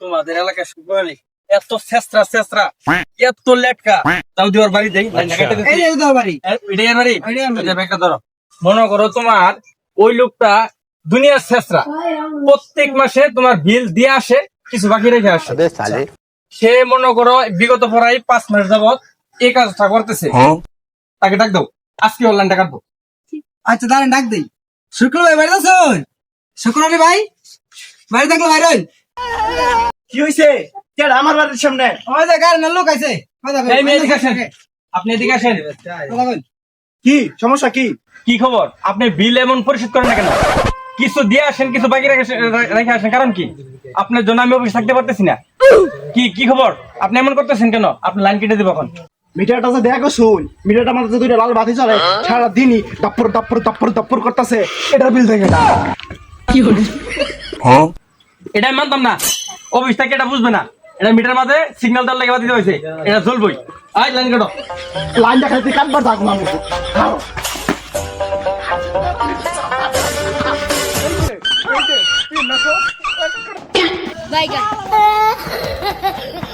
তোমাদের এলাকায় শুকনি এত শেষরা শেষরা এত লেটকা তাও দিওর বাড়ি দেই এই যে দাও বাড়ি এটাই বাড়ি ব্যাগটা ধরো। মনে করো তোমার ওই লোকটা দুনিয়ার শেষরা প্রত্যেক মাসে তোমার বিল দিয়ে আসে, কিছু বাকি রেখে আসে। সে মনে করো বিগত পড়াই 5 মাস যাবত এই কাজটা করতেছে। তাকে ডাক দাও, আজকে অনলাইন টাকা দেবো। আচ্ছা দাঁড়ান ডাক দেই। শুক্র ভাই বাড়ি আছেন? শুক্র ভাই বাড়ি থাকলে বাইরে হই। কি হইছে? কেন আমার বাড়ির সামনে? ওই যে গাড়ি না লোক আছে। এই মেয়ে এদিকে আসেন, আপনি এদিকে আসেন। কি সমস্যা কি? কি খবর? আপনি বিল এমন পরিশোধ করেন না কেন? কিছু দিয়ে আসেন, কিছু বাকি রেখে আসেন, কারণ কি? আপনার জন্য আমি অফিস থাকতে পারতেছি না। কি কি খবর? আপনি এমন করতেছেন কেন? আপনি লাইন কেটে দিব এখন। মিটারটা যে দেখো শুন, মিটারটা মাঝে দুইটা লাল বাতি চলে, সারা দিনই দপ্পর দপ্পর দপ্পর দপ্পর করতেছে। এটার বিল দেখে না। এটা আমি মানতাম না, অফিস থেকে এটা বুঝবে না। এটা মিটার মাঝে সিগন্যাল দেওয়ার লেগে বাতিতে হয়েছে, এটা জ্বলবই। আয় লাইন কাটো। লাইন দেখাইতে কাটবার থাকবো না। Bye guys.